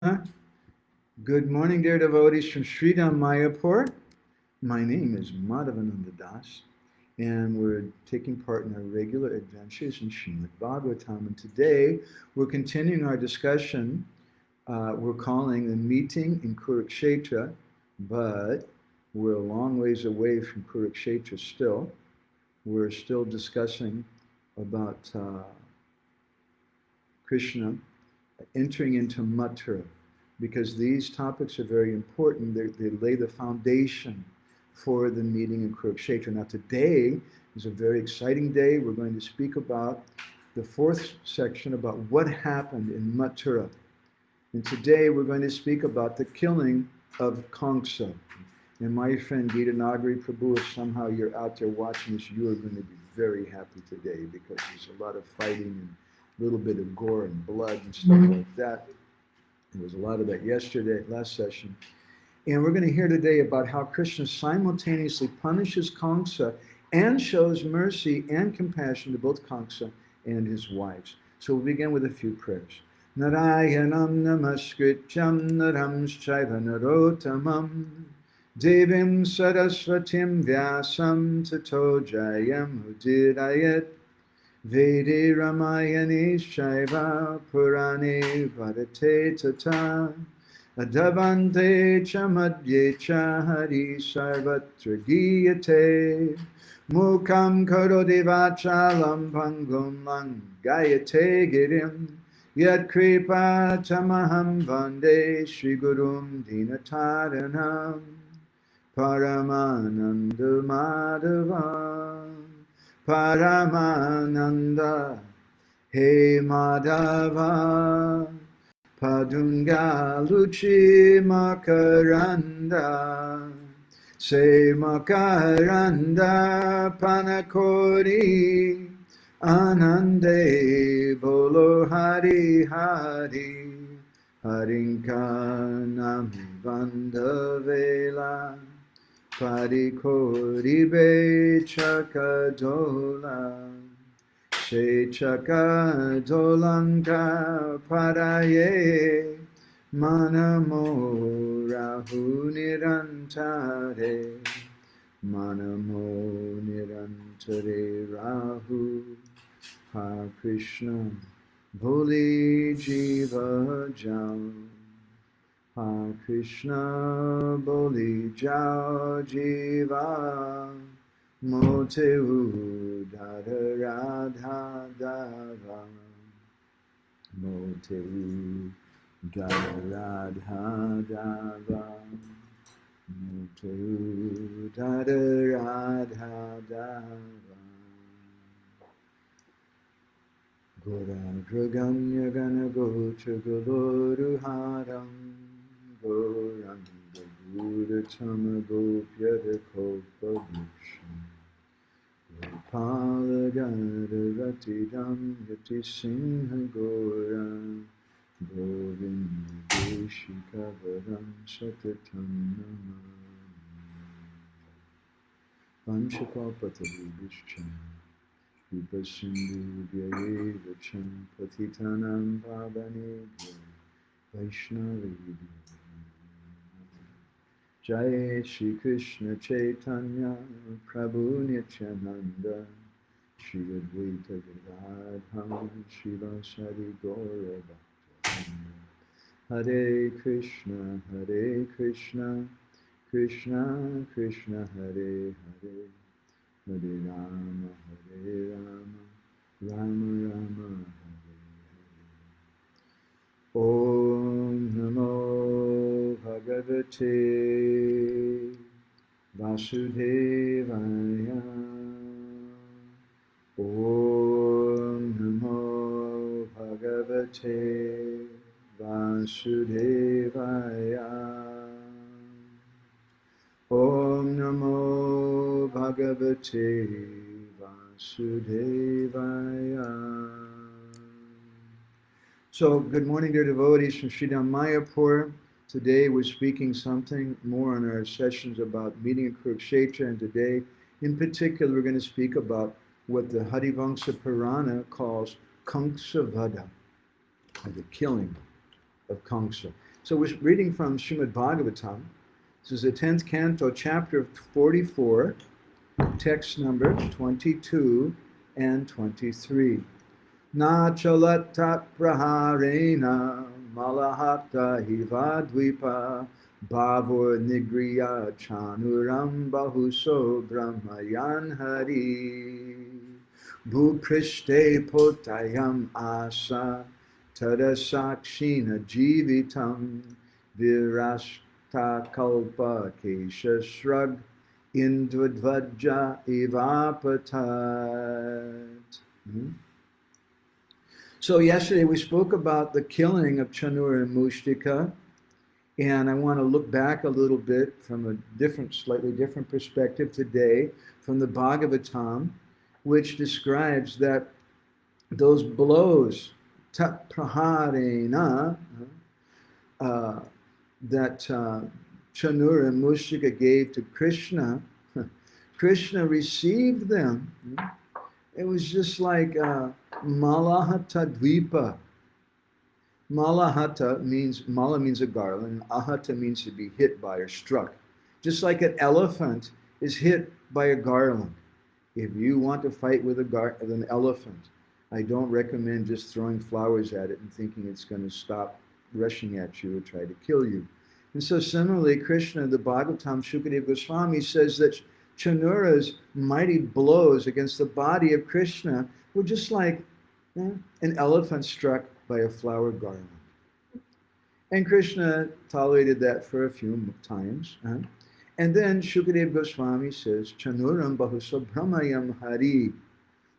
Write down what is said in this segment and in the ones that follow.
Good morning, dear devotees from Srila Mayapur. My name is Madhavananda Das, and we're taking part in our regular adventures in Srimad Bhagavatam. And today we're continuing our discussion. We're calling the meeting in Kurukshetra, but we're a long ways away from Kurukshetra still. We're still discussing about Krishna entering into Mathura, because these topics are very important. They lay the foundation for the meeting in Kurukshetra. Now today is a very exciting day. We're going to speak about the fourth section about what happened in Mathura. And today we're going to speak about the killing of Kamsa. And my friend Gita Nagari Prabhu, if somehow you're out there watching this, you are going to be very happy today, because there's a lot of fighting and a little bit of gore and blood and stuff like that. There was a lot of that yesterday, last session. And we're going to hear today about how Krishna simultaneously punishes Kamsa and shows mercy and compassion to both Kamsa and his wives. So we'll begin with a few prayers. Narayanam namaskrityam naramschaiva narotamam devim saraswatim vyasam tato jayam udirayat Vede Ramayane Shaiva Purane Varate Tata Adavante Chamadye Chahari Sarvatra Giyate Mukam Karode Vachalam Pangum Langayate Girim Yat Kripa Tamaham Vande Shri Gurum Dinataranam Paramananda Madhavam Paramananda, He Madhava, Padunga Luchi Makaranda, Se Makaranda Panakori, Anande Bolo Hari Hari, Harinkanam Vandavela. Parikoribe chakadola, she chakadolanka paraye, manamo rahu nirantare, manamo nirantare rahu, ha Krishna, boli jiva jam. Ha Krishna Boli Jao Jiva Mote Dada Radha Dava Mote Dada Radha Dava Mote Dada Radha Dava Gora Draganya Gana Gocha Goloru Haram Goranga Gurutama Gopyada Kopa Bhushan Gopala Gada Ratidam Yati Singha Gora Govinda Deshika Varam Satatam Namah Vanshapapatadibhishchan Vipasindhu Vyaye Vacham Patitanam Pavanebhyo Vaishnavi Jai Shri Krishna Chaitanya Prabhu Nityananda Shri Advaita Gadadham Srila Sari Gaura Bhakta Hare Krishna Krishna Krishna Hare Hare Hare Rama Rama Rama Om Namo Bhagavate Vasudevaya Om Namo Bhagavate Vasudevaya Om Namo Bhagavate Vasudevaya. So, good morning, dear devotees from Srila Mayapur. Today we're speaking something more on our sessions about meeting in Kurukshetra, and today, in particular, we're going to speak about what the Hari Vamsa Purana calls Kamsa Vada, or the killing of Kamsa. So we're reading from Srimad Bhagavatam. This is the 10th canto, chapter 44, text number 22 and 23. Na chalata praharena malahata hivadvipa bhavur nigriya chanuram bahuso brahmayan hari bhuprishte potayam asa tadasakshina jivitam virashta kalpa kesha shrug indvadvaja evapatat. So yesterday we spoke about the killing of Chanura and Mushtika, and I want to look back a little bit from a different, slightly different perspective today from the Bhagavatam, which describes that those blows, tat praharena, that Chanura and Mushtika gave to Krishna, Krishna received them. It was just like Malahata Dvipa. Malahata means, Mala means a garland, and Ahata means to be hit by or struck. Just like an elephant is hit by a garland. If you want to fight with an elephant, I don't recommend just throwing flowers at it and thinking it's going to stop rushing at you or try to kill you. And so similarly, Krishna, the Bhagavatam, Shukadeva Goswami says that Chanura's mighty blows against the body of Krishna were just like an elephant struck by a flower garland. And Krishna tolerated that for a few times. And then Shukadeva Goswami says, Chanuram bahusa brahmayam hari.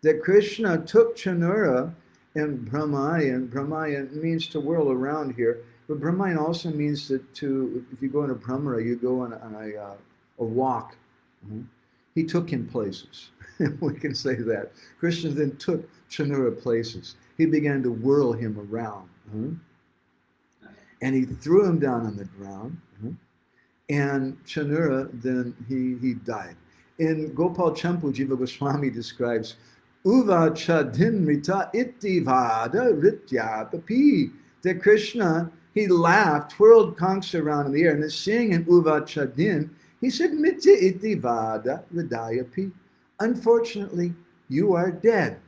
That Krishna took Chanura and Brahmayan means to whirl around here, but Brahmayan also means to if you go on a Brahmara, you go on a walk. He took him places. We can say that. Krishna then took Chanura places. He began to whirl him around. And he threw him down on the ground. And Chanura, then he died. In Gopal Campu, Jiva Goswami describes, Uva chadin rita iti vada ritya papi. That Krishna, he laughed, twirled Kamsa around in the air, and then seeing him Uva chadin, he said, Mitya iti vada ridayapi. Unfortunately, you are dead.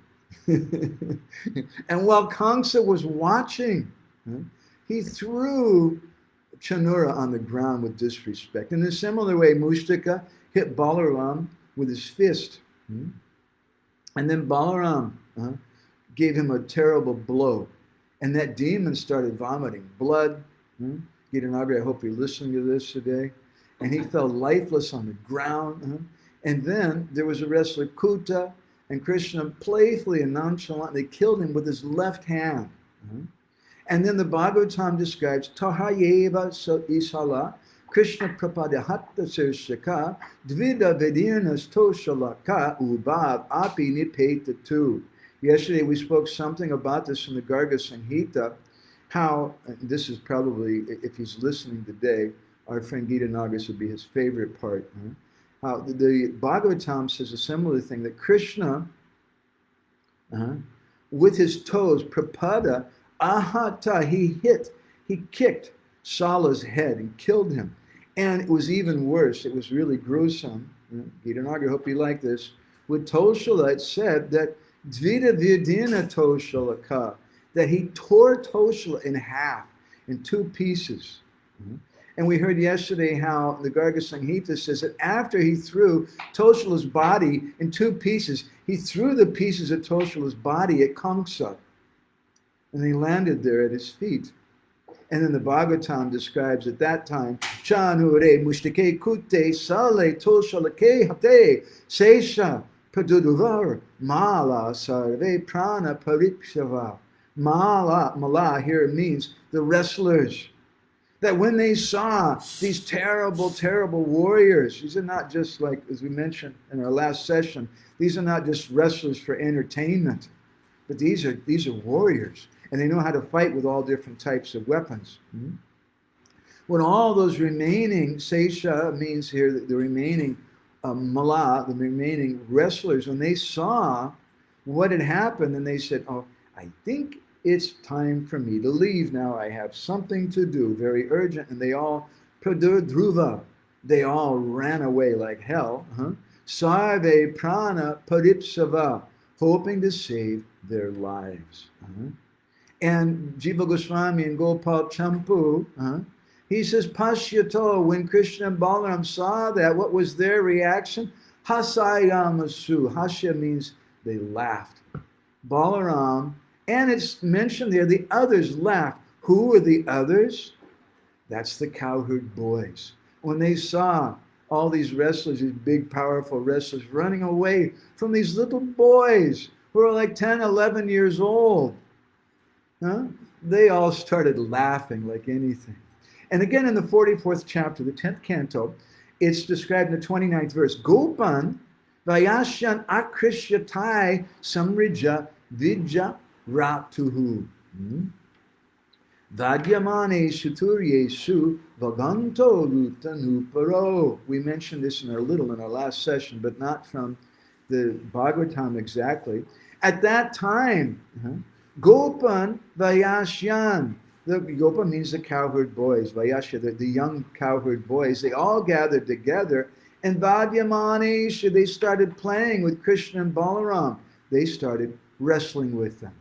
And while Kamsa was watching, he threw Chanura on the ground with disrespect. In a similar way, Mushtika hit Balaram with his fist. And then Balaram gave him a terrible blow. And that demon started vomiting blood. Gitanagri, I hope you're listening to this today. And he fell lifeless on the ground. And then there was a wrestler, Kuta, and Krishna playfully and nonchalantly killed him with his left hand. And then the Bhagavatam describes, Tahayeva isala, Krishna prapadahatta sirshaka, dvida vedirnas toshalaka, ubhav api nipetatu. Yesterday we spoke something about this in the Garga Samhita, how, this is probably, if he's listening today, our friend Gita Nagas would be his favorite part. How the Bhagavatam says a similar thing, that Krishna, with his toes, prapada, ahata, he kicked Sala's head and killed him. And it was even worse, it was really gruesome. Gita Naga, I hope you like this. With Toshala, it said that Dvida Vyadina Toshalaka, that he tore Toshala in half, in two pieces. And we heard yesterday how the Garga Samhita says that after he threw Toshala's body in two pieces, he threw the pieces of Toshala's body at Kamsa. And they landed there at his feet. And then the Bhagavatam describes at that time, Chanure mushtike kute sale toshalake hate sesha paduduvar mala sarve prana parikshava. Mala here means the wrestlers. That when they saw these terrible, terrible warriors, these are not just like, as we mentioned in our last session, these are not just wrestlers for entertainment, but these are warriors, and they know how to fight with all different types of weapons. When all those remaining, Sesha means here that the remaining Mala, the remaining wrestlers, when they saw what had happened, and they said, oh, I think it's time for me to leave now. I have something to do, very urgent. And they all, pradurdruva, they all ran away like hell. Sarve prana paripsava, hoping to save their lives. And Jiva Goswami and Gopal Campu, he says, Pashyato, when Krishna and Balaram saw that, what was their reaction? Hasayamasu. Hasya means they laughed. Balaram, and it's mentioned there, the others laughed. Who were the others? That's the cowherd boys. When they saw all these wrestlers, these big, powerful wrestlers, running away from these little boys who are like 10, 11 years old, they all started laughing like anything. And again, in the 44th chapter, the 10th canto, it's described in the 29th verse. Gopan vayashyan akrishyatai samrija vidya ratuhu. Vadyamane shuturyesu vaganto lutanuparo. We mentioned this in our last session, but not from the Bhagavatam exactly. At that time, Gopan vayashyan. The Gopa means the cowherd boys, Vayashya, the young cowherd boys. They all gathered together, and Vadyamanesha, they started playing with Krishna and Balaram. They started wrestling with them.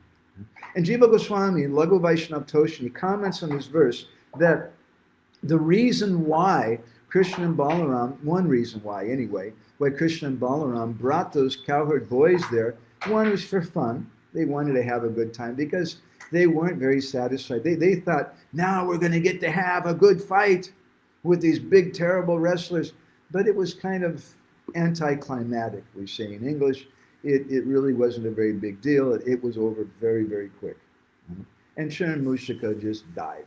And Jiva Goswami in Laghu Vaishnav Toshini comments on this verse that the reason why Krishna and Balaram, one reason why anyway, why Krishna and Balaram brought those cowherd boys there, one was for fun. They wanted to have a good time because they weren't very satisfied. They thought, now we're going to get to have a good fight with these big, terrible wrestlers. But it was kind of anticlimactic, we say in English. It really wasn't a very big deal. It was over very, very quick. And Sharan Mushika just died.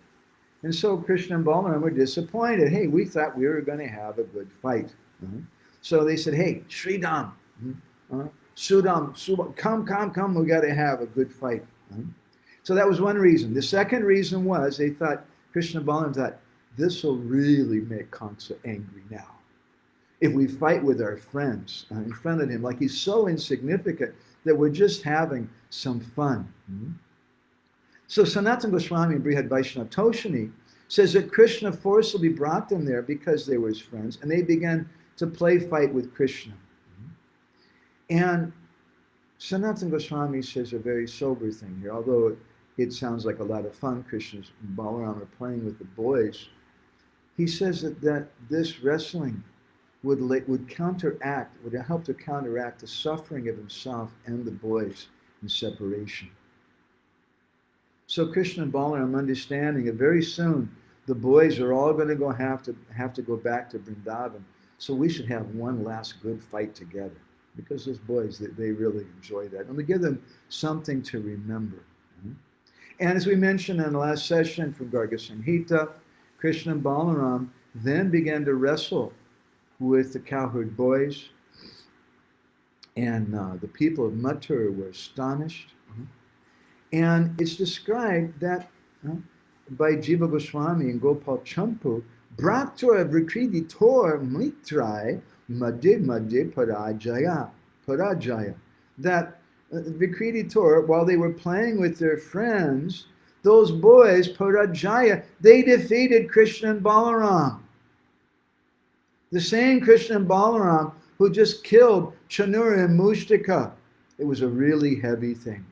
And so Krishna and Balaram were disappointed. Hey, we thought we were going to have a good fight. So they said, hey, Sridam, Sudam, come, we got to have a good fight. So that was one reason. The second reason was they thought, Krishna and Balaram thought, this will really make Kamsa angry now. If we fight with our friends in front of him, like he's so insignificant that we're just having some fun. So Sanatana Goswami in Brihad Vaishnava Toshini says that Krishna forcibly brought them there because they were his friends, and they began to play fight with Krishna. And Sanatana Goswami says a very sober thing here, although it sounds like a lot of fun. Krishna and Balaram are playing with the boys. He says that this wrestling would help to counteract the suffering of himself and the boys in separation. So Krishna and Balaram understanding that very soon the boys are all going to have to go back to Vrindavan. So we should have one last good fight together, because those boys, they really enjoy that. And we give them something to remember. And as we mentioned in the last session from Garga Samhita, Krishna and Balaram then began to wrestle with the cowherd boys. And the people of Mathura were astonished. And it's described that by Jiva Goswami and Gopal Campu, Bhraktura Vikriditor Mitrai Madhe Parajaya. That Vikriditor, while they were playing with their friends, those boys, Parajaya, they defeated Krishna and Balaram. The same Krishna and Balaram who just killed Chanura and Mushtika. It was a really heavy thing.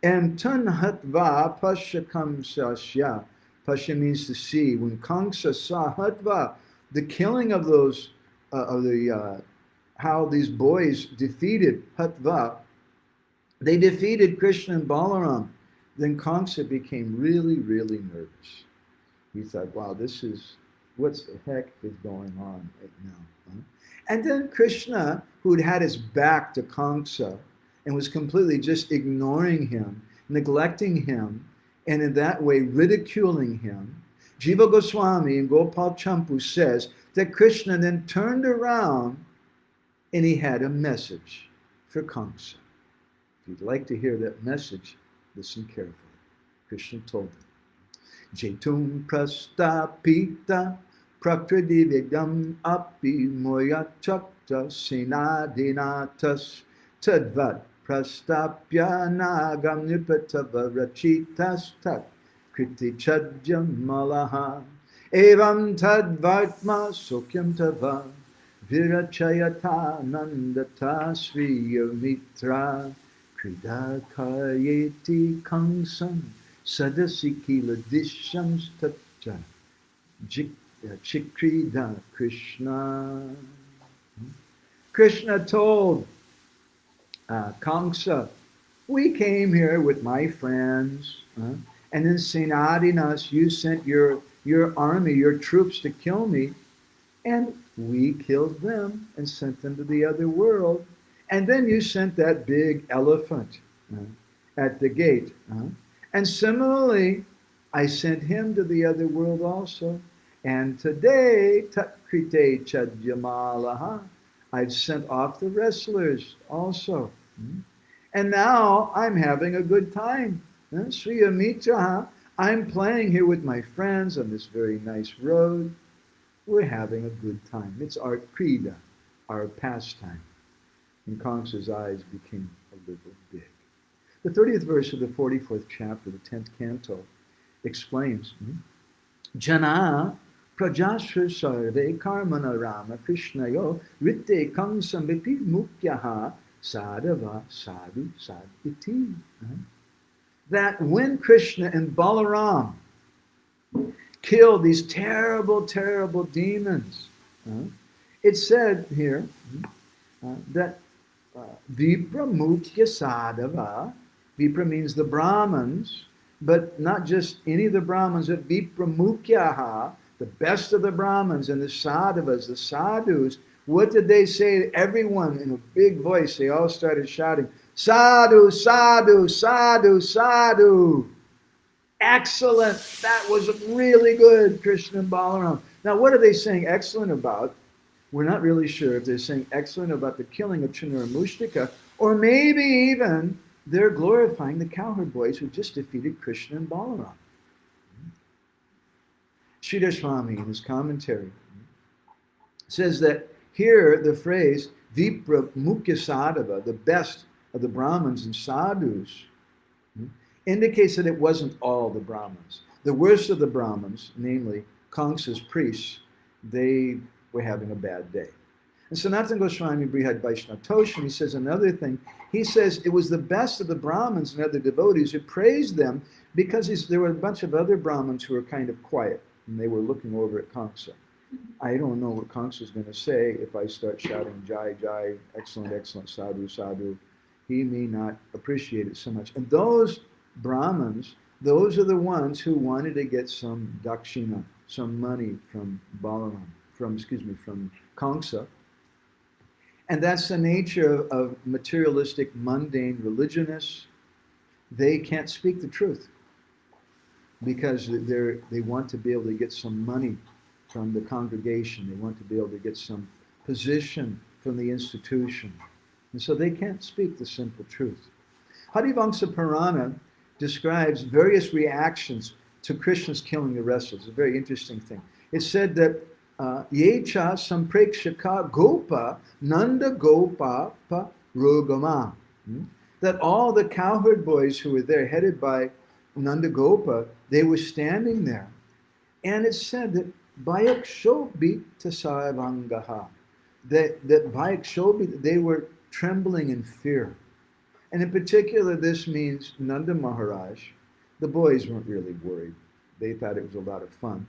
And Tanhatva Pasha Kamsa. Pasha means to see. When Kamsa saw Hatva, the killing of those, how these boys defeated Hatva, they defeated Krishna and Balaram. Then Kamsa became really, really nervous. He thought, wow, what's the heck is going on right now? And then Krishna, who'd had his back to Kamsa and was completely just ignoring him, neglecting him, and in that way ridiculing him, Jiva Goswami in Gopal Campu says that Krishna then turned around and he had a message for Kamsa. If you'd like to hear that message, listen carefully. Krishna told him, Jetum prastapita prakritividam api moya chakta sinadinatas tadvat prastapya nagam nipatava rachitas tat kriti chadya malaha evam tad vartma sukyam tava virachayata nandata sriya mitra krida kayeti kangsam sadasikila disham tatta chikrida Krishna. Krishna told Kamsa, we came here with my friends, and then Senadinas, you sent your army, your troops to kill me, and we killed them and sent them to the other world. And then you sent that big elephant at the gate. And similarly, I sent him to the other world also. And today, Tatkrite Chadyamalaha, I've sent off the wrestlers also. And now I'm having a good time. Sri Amitra, I'm playing here with my friends on this very nice road. We're having a good time. It's our krida, our pastime. And Kamsa's eyes became a little big. The 30th verse of the 44th chapter, the 10th canto, explains, Jana prajashra sarve karmana rama krishnayo ritte kamsam vipi mukyaha sadhava sadhu sadhiti. That when Krishna and Balaram killed these terrible, terrible demons, it said here that Vipra Mukya Sadhava, Vipra means the Brahmins, but not just any of the Brahmins, but Vipra Mukyaha, the best of the Brahmins, and the Sadhavas, the Sadhus. What did they say? Everyone in a big voice, they all started shouting, Sadhu, Sadhu, Sadhu, Sadhu. Excellent. That was really good, Krishna and Balaram. Now, what are they saying excellent about? We're not really sure if they're saying excellent about the killing of Chinura Mushtika, or maybe even they're glorifying the cowherd boys who just defeated Krishna and Balaram. Sridhar Swami, in his commentary, says that here the phrase Vipra Mukya Sadhava, the best of the Brahmins and Sadhus, indicates that it wasn't all the Brahmins. The worst of the Brahmins, namely Kamsa's priests, they were having a bad day. And Sanatana Goswami Brihad Vaishnava Toshan, he says another thing. He says it was the best of the Brahmins and other devotees who praised them because there were a bunch of other Brahmins who were kind of quiet, and they were looking over at Kamsa. I don't know what Kamsa's going to say if I start shouting Jai, Jai, excellent, excellent, sadhu, sadhu. He may not appreciate it so much. And those Brahmins, those are the ones who wanted to get some dakshina, some money from Balaram, from Kamsa. And that's the nature of materialistic, mundane religionists. They can't speak the truth because they want to be able to get some money from the congregation. They want to be able to get some position from the institution. And so they can't speak the simple truth. Hari Vamsa Purana describes various reactions to Krishna's killing the wrestlers. It's a very interesting thing. It said that Yecha Samprekshaka Gopa Nanda Gopa Pa Rogama. That all the cowherd boys who were there, headed by Nanda Gopa, they were standing there. And it said that Bayakshobi Tasavangaha. That Bayakshobi, they were trembling in fear. And in particular, this means Nanda Maharaj. The boys weren't really worried. They thought it was a lot of fun.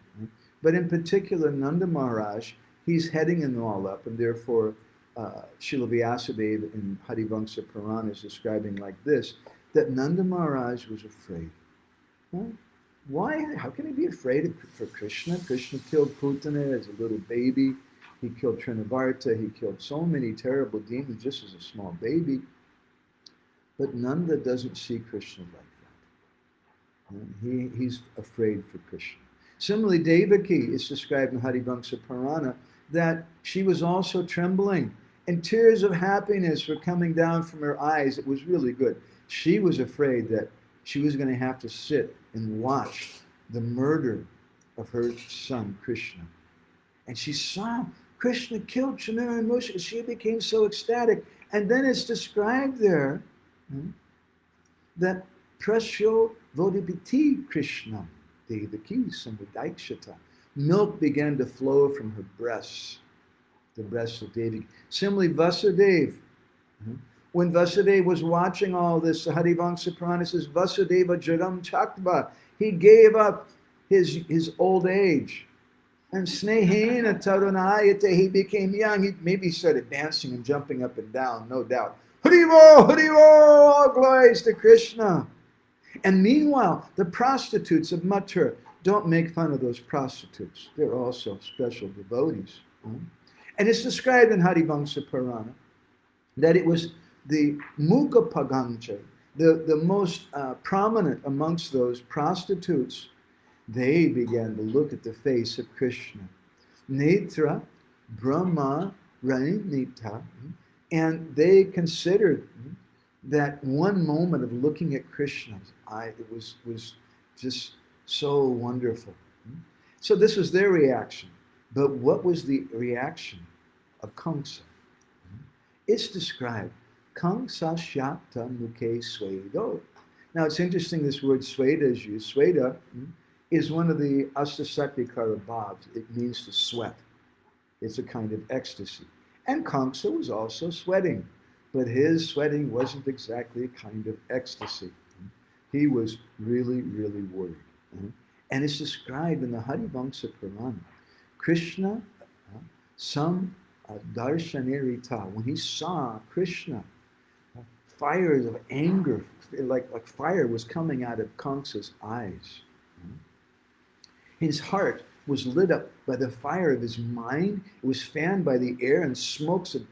But in particular, Nanda Maharaj, he's heading them all up, and therefore Srila Vyasadeva in Hari Vamsa Purana is describing like this, that Nanda Maharaj was afraid. Why? How can he be afraid for Krishna? Krishna killed Putana as a little baby. He killed Trinavarta. He killed so many terrible demons just as a small baby. But Nanda doesn't see Krishna like that. He's afraid for Krishna. Similarly, Devaki is described in Hari Vamsa Purana that she was also trembling, and tears of happiness were coming down from her eyes. It was really good. She was afraid that she was going to have to sit and watch the murder of her son, Krishna. And she saw Krishna killed Chinura and Mushka. She became so ecstatic. And then it's described there that Prasyo Vodipiti Krishna, Devaki Samudaikshata. Milk began to flow from her breasts, the breasts of Devaki. Similarly, Vasudeva. When Vasudeva was watching all this, the Hari Vamsa Purana says, Vasudeva Jaram Chakva. He gave up his old age. And Snehena Tarunayate, he became young. He maybe started dancing and jumping up and down, no doubt. Harivo, Harivo, all glories to Krishna. And meanwhile, the prostitutes of Mathura, don't make fun of those prostitutes. They're also special devotees. And it's described in Hari Vamsa Purana that it was the Mukha Pagancha, the most prominent amongst those prostitutes. They began to look at the face of Krishna. Netra, Brahma, Ranita, and they considered that one moment of looking at Krishna's eye, it was just so wonderful. So this was their reaction. But what was the reaction of Kamsa? It's described, Kamsa Shakta Mukhe Swedo. Now it's interesting this word Sweda is used. Sweda is one of the Astasaktikara bhavs. It means to sweat. It's a kind of ecstasy. And Kamsa was also sweating, but his sweating wasn't exactly a kind of ecstasy. He was really, really worried. And it's described in the Hari Vamsa Purana. Krishna, some darshanirita, when he saw Krishna, fires of anger, like fire was coming out of Kamsa's eyes. His heart was lit up by the fire of his mind. It was fanned by the air, and smokes of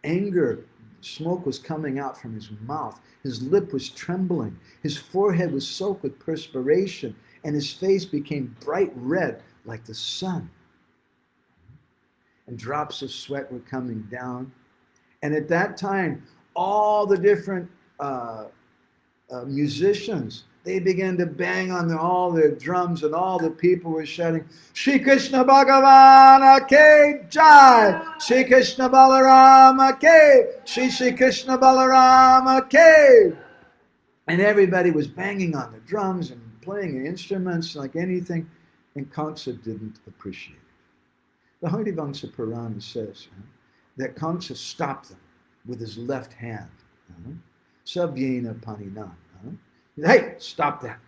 anger, smoke was coming out from his mouth. His lip was trembling. His forehead was soaked with perspiration, and his face became bright red like the sun. And drops of sweat were coming down. And at that time, all the different musicians, they began to bang on all their drums, and all the people were shouting, Shri Krishna Bhagavana Ke Jai! Shri Krishna Balarama Ke! Shri Krishna Balarama Ke! And everybody was banging on the drums and playing the instruments like anything, and Kamsa didn't appreciate it. The Hari Vamsa Purana says that Kamsa stopped them with his left hand. Savyena Panina. Hey, stop that.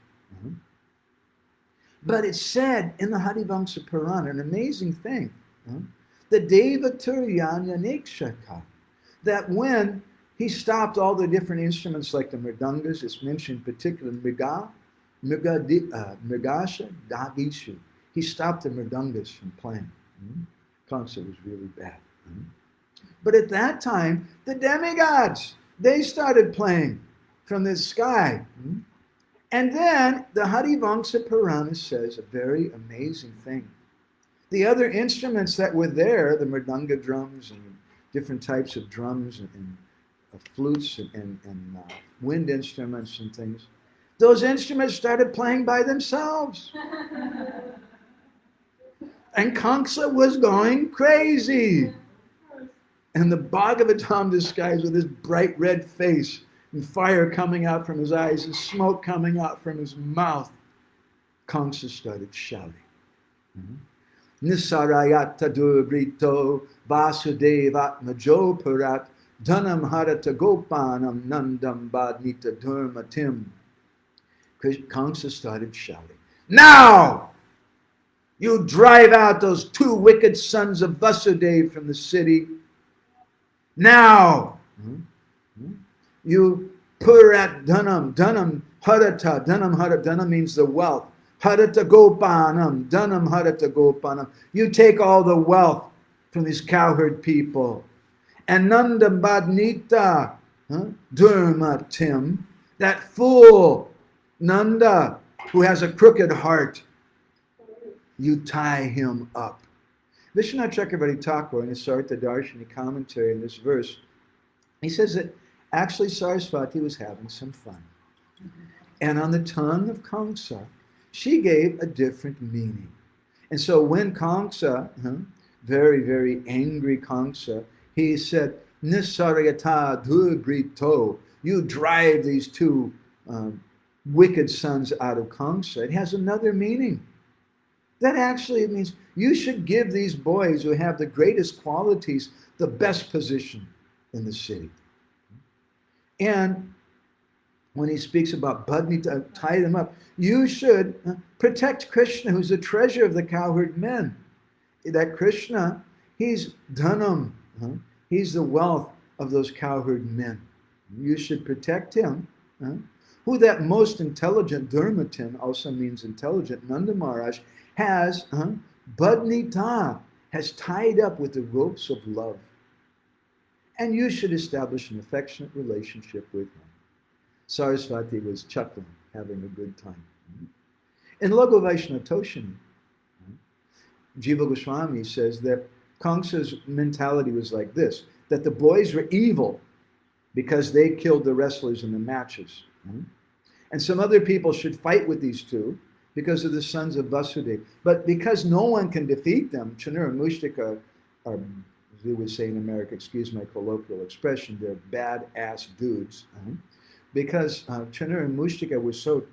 But it's said in the Hari Vamsa Purana, an amazing thing, the Devaturyanya Nikshaka, that when he stopped all the different instruments like the mridangas, it's mentioned particularly Mrigasha Dagishu, he stopped the mridangas from playing. Kamsa was really bad. But at that time, the demigods, they started playing from the sky. And then the Hari Vamsa Purana says a very amazing thing. The other instruments that were there, the mridanga drums and different types of drums and flutes and wind instruments and things, those instruments started playing by themselves. And Kamsa was going crazy. And the Bhagavatam describes with his bright red face and fire coming out from his eyes and smoke coming out from his mouth. Kamsa started shouting. Nisarayata durbrito vasudevatmajo parat dhanam harata gopanam nandam badnita durmatim. Kamsa started shouting, now! You drive out those two wicked sons of Vasudeva from the city. Now! You purat dhanam, dhanam harata, dhanam means the wealth. Harata gopanam, dhanam harata gopanam. You take all the wealth from these cowherd people. And nandam badnita, durmatim, that fool, Nanda, who has a crooked heart, you tie him up. Vishwanath Chakravarti Thakur in his Sarita Darshani commentary in this verse, he says that actually Saraswati was having some fun. And on the tongue of Kamsa, she gave a different meaning. And so when Kamsa, very, very angry Kamsa, he said, Nisarayata durbrito you drive these two wicked sons out of Kamsa. It has another meaning. That actually means you should give these boys who have the greatest qualities the best position in the city. And when he speaks about Badni, tie them up, you should protect Krishna, who's the treasure of the cowherd men. That Krishna, he's dhanam, he's the wealth of those cowherd men. You should protect him. Who that most intelligent Dharmatin, also means intelligent, Nanda Maharaj, has Badnita, has tied up with the ropes of love. And you should establish an affectionate relationship with him. Saraswati was chuckling, having a good time. In Laghu Vaishnava Toshini, Jiva Goswami says that Kamsa's mentality was like this, that the boys were evil because they killed the wrestlers in the matches. And some other people should fight with these two because of the sons of Vasudeva. But because no one can defeat them, Chanura and Mushtika are, as we would say in America, excuse my colloquial expression, they're badass dudes. Because Chanura and Mushtika were so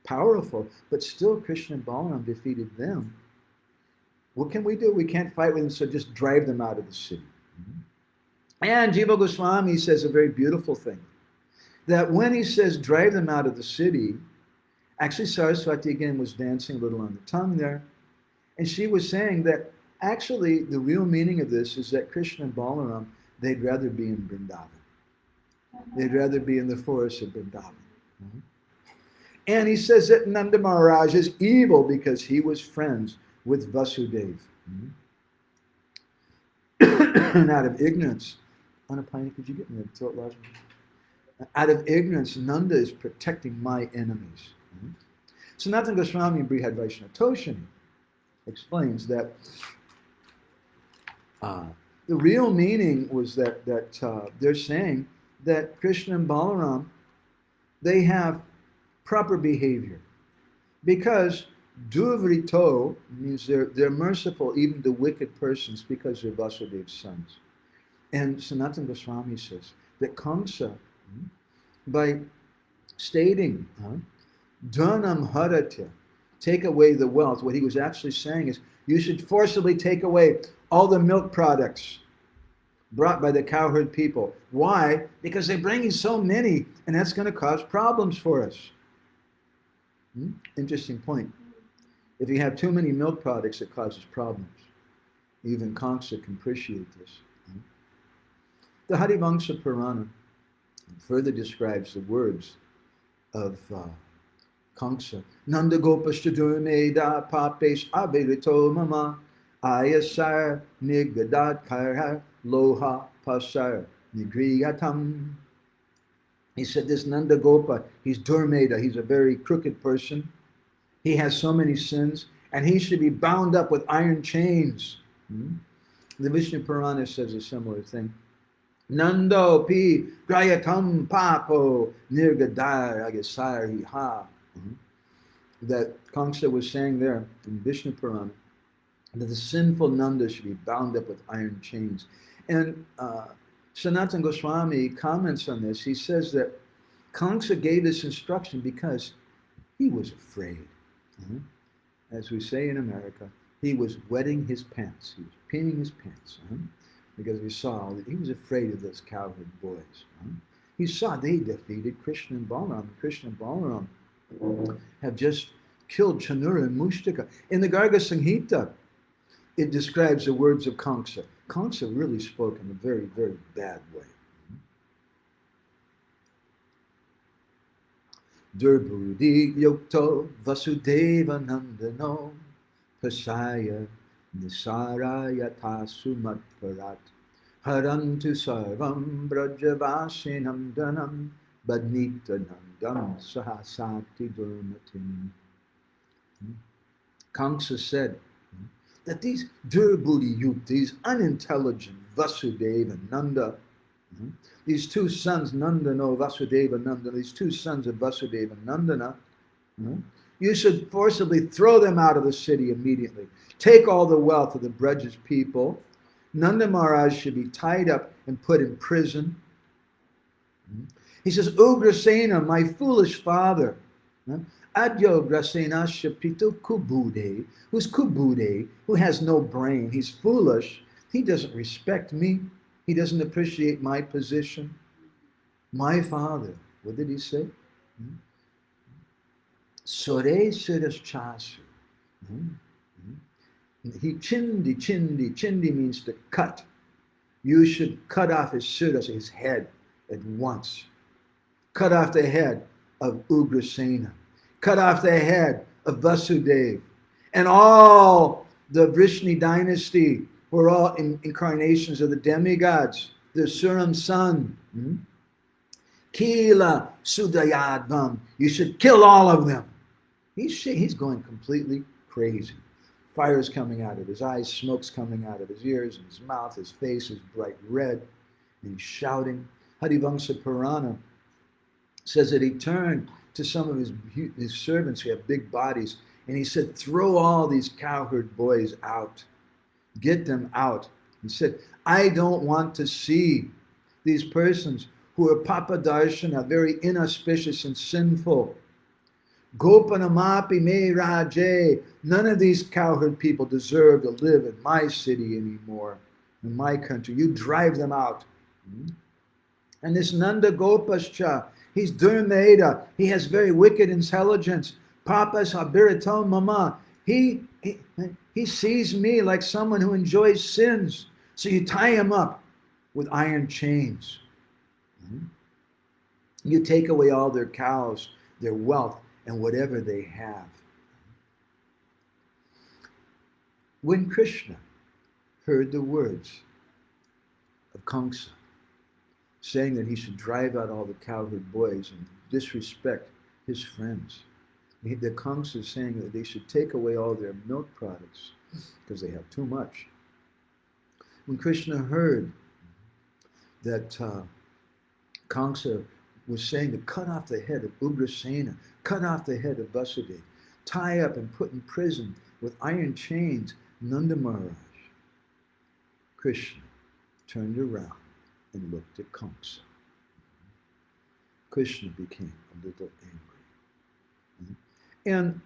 powerful, but still Krishna and Balaram defeated them. What can we do? We can't fight with them, so just drive them out of the city. And Jiva Goswami says a very beautiful thing, that when he says drive them out of the city, actually Saraswati again was dancing a little on the tongue there, and she was saying that actually the real meaning of this is that Krishna and Balaram, they'd rather be in Vrindavan. They'd rather be in the forest of Vrindavan. And he says that Nanda Maharaj is evil because he was friends with Vasudeva. And out of ignorance, Anapani, could you get me a throat lozenge? Out of ignorance, Nanda is protecting my enemies. Sanatana Goswami in Brihad Vaishnava Toshini explains that the real meaning was that they're saying that Krishna and Balaram, they have proper behavior. Because Duvrito means they're merciful even to wicked persons because they're Vasudeva's sons. And Sanatana Goswami says that Kamsa, by stating Dhanam Haratya, take away the wealth, what he was actually saying is you should forcibly take away all the milk products brought by the cowherd people. Why? Because they're bringing so many, and that's going to cause problems for us. Interesting point. If you have too many milk products, it causes problems. Even Kamsa can appreciate this. The Hari Vamsa Purana further describes the words of Kamsa. Nanda Gopashtadurmeda papesh abirito mama ayasar nigadad karha loha pasar nigriyatam. He said this Nanda Gopa, he's Durmeda, he's a very crooked person. He has so many sins, and he should be bound up with iron chains. The Vishnu Purana says a similar thing. Nando pi grayatam papo nirgadar agasari ha. That Kamsa was saying there in Vishnu Purana that the sinful Nanda should be bound up with iron chains. And Sanatana Goswami comments on this. He says that Kamsa gave this instruction because he was afraid. As we say in America, he was wetting his pants. He was peeing his pants. Because we saw that he was afraid of those cowherd boys. He saw they defeated Krishna and Balaram. Krishna and Balaram have just killed Chanura and Mushtika. In the Garga Samhita, it describes the words of Kamsa. Kamsa really spoke in a very, very bad way. Durbudi yokto vasudeva nandano pasaya nisaraya tasumat parat harantu sarvam brajavasinam danam badnita nandam sahasati durmatim. Kamsa said that these Durbudi youth, these unintelligent Vasudeva and Nanda, these two sons, Nandano, Vasudeva, Nandana, these two sons of Vasudeva and Nandana, you should forcibly throw them out of the city immediately. Take all the wealth of the Braj's people. Nanda Maharaj should be tied up and put in prison. He says, Ugrasena, my foolish father. Adyo Grasenasya Pito Kubude, who's Kubude, who has no brain. He's foolish. He doesn't respect me. He doesn't appreciate my position. My father, what did he say? Sore Siras Chasu. He chindi means to cut. You should cut off his siras, his head, at once. Cut off the head of Ugrasena. Cut off the head of Vasudeva. And all the Vrishni dynasty were all incarnations of the demigods, the Suram sun. Kila Sudayadvam. You should kill all of them. He's going completely crazy. Fire's coming out of his eyes, smoke's coming out of his ears and his mouth, his face is bright red, and he's shouting. Hari Vamsa Purana says that he turned to some of his servants who have big bodies, and he said, throw all these cowherd boys out. Get them out. He said, I don't want to see these persons who are papadarshana, very inauspicious and sinful. Gopanamapi me raje. None of these cowherd people deserve to live in my city anymore, in my country. You drive them out. And this Nanda Gopascha, he's Durmeda. He has very wicked intelligence. Papas habirito mama. He sees me like someone who enjoys sins. So you tie him up with iron chains. You take away all their cows, their wealth, and whatever they have. When Krishna heard the words of Kamsa, saying that he should drive out all the cowherd boys and disrespect his friends, the Kamsa is saying that they should take away all their milk products because they have too much. When Krishna heard that Kamsa was saying to cut off the head of Ugrasena, cut off the head of Vasudeva, tie up and put in prison with iron chains Nanda Maharaj, Krishna turned around and looked at Kamsa. Krishna became a little angry. And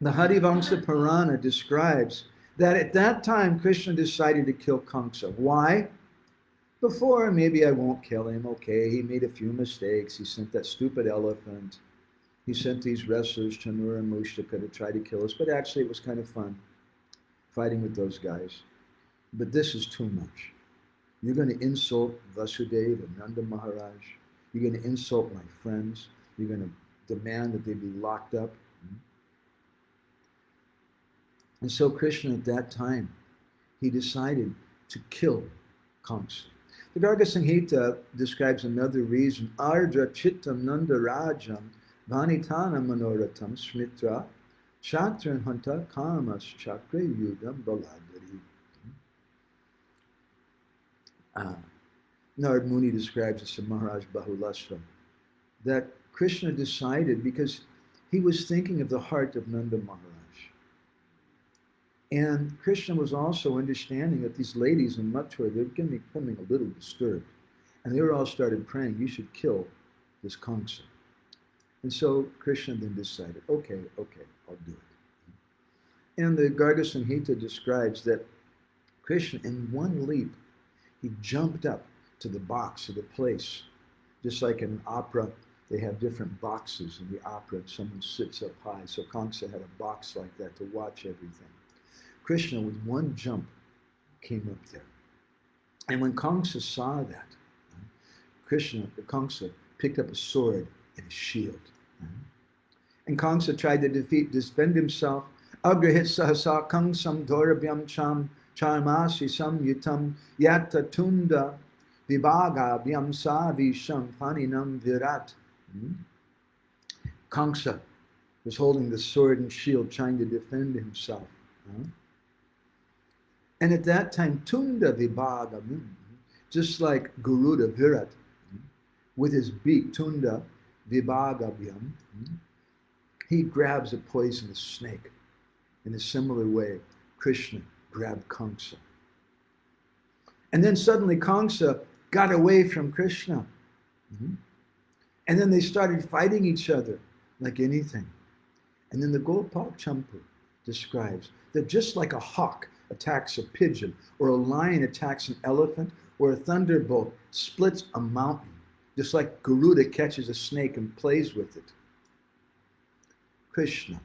the Hari Vamsa Purana describes that at that time Krishna decided to kill Kamsa. Why? Before, maybe I won't kill him. Okay, he made a few mistakes. He sent that stupid elephant. He sent these wrestlers, Chanura and Mushtaka, to try to kill us. But actually, it was kind of fun fighting with those guys. But this is too much. You're going to insult Vasudeva and Nanda Maharaj. You're going to insult my friends. You're going to demand that they be locked up. And so Krishna, at that time, he decided to kill Kamsa. The Garga Samhita describes another reason. Ardra chittam nanda rajam vanitana manoratam smitra shatran hanta kamas chakra yudam baladari. Narad Muni describes this in Maharaj Bahulasva, that Krishna decided because he was thinking of the heart of Nanda Maharaj. And Krishna was also understanding that these ladies in Mathura, they're becoming a little disturbed. And they were all started praying, you should kill this Kamsa. And so Krishna then decided, okay, I'll do it. And the Garga Samhita describes that Krishna, in one leap, he jumped up to the box of the place. Just like in an opera, they have different boxes in the opera. Someone sits up high. So Kamsa had a box like that to watch everything. Krishna, with one jump, came up there. And when Kamsa saw that, Kamsa picked up a sword and a shield. And Kamsa tried to defend himself. Agrahit sahasa kangsam dorabhyam cham charmasi samyutam yata tunda vibhaga vyamsa visham paninam virat. Kamsa was holding the sword and shield, trying to defend himself. And at that time, Tunda Vibhaga, just like Garuda Virat, with his beak, Tunda Vibhagavyam, he grabs a poisonous snake. In a similar way, Krishna grabbed Kamsa. And then suddenly Kamsa got away from Krishna. And then they started fighting each other like anything. And then the Gopal Campu describes that just like a hawk attacks a pigeon, or a lion attacks an elephant, or a thunderbolt splits a mountain, just like Garuda catches a snake and plays with it, Krishna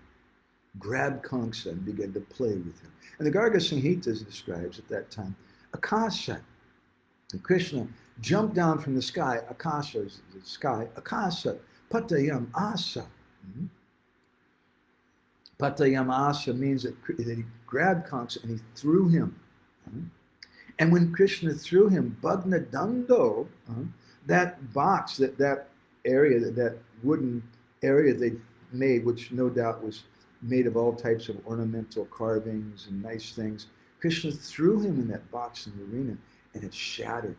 grabbed Kamsa and began to play with him. And the Garga Samhita describes at that time, Akasa, and Krishna jumped down from the sky, Akasa is the sky, Akasa, Patayam Asa. Patayam Asa means that he grabbed Kamsa and he threw him. And when Krishna threw him, Bhagna Dando, that box, that area, that wooden area they made, which no doubt was made of all types of ornamental carvings and nice things, Krishna threw him in that box in the arena, and it shattered.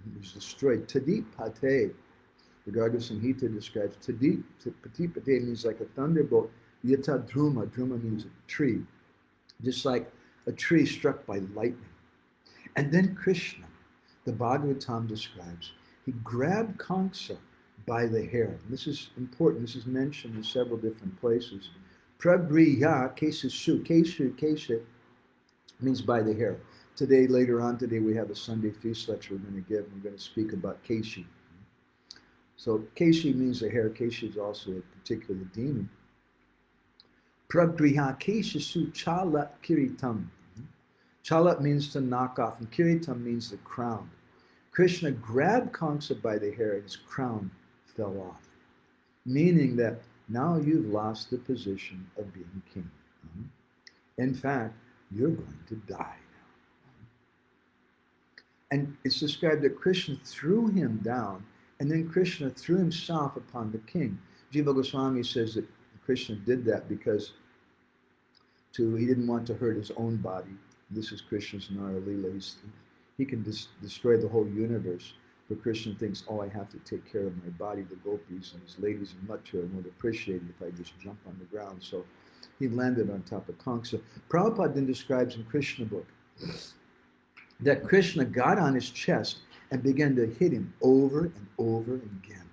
It was destroyed. Tadip Pate, the Garga Samhita describes, Tadip Pate means like a thunderbolt. Yata Druma, Druma means a tree, just like a tree struck by lightning. And then Krishna, the Bhagavatam describes, he grabbed Kamsa by the hair. And this is important. This is mentioned in several different places. Pragriya, Kesasu, Kesha means by the hair. Today, later on today, we have a Sunday feast lecture we're going to give. We're going to speak about Keshi. So Keshi means the hair. Keshi is also a particular demon. Pragriha Keshasu Chalat Kiritam. Chalat means to knock off, and Kiritam means the crown. Krishna grabbed Kamsa by the hair and his crown fell off, meaning that now you've lost the position of being king. In fact, you're going to die now. And it's described that Krishna threw him down, and then Krishna threw himself upon the king. Jiva Goswami says that Krishna did that because he didn't want to hurt his own body. This is Krishna's Nara Leela. He can destroy the whole universe, but Krishna thinks, oh, I have to take care of my body. The gopis and his ladies in Mathura won't appreciate it if I just jump on the ground. So he landed on top of Kamsa. Prabhupada then describes in Krishna book that Krishna got on his chest and began to hit him over and over again.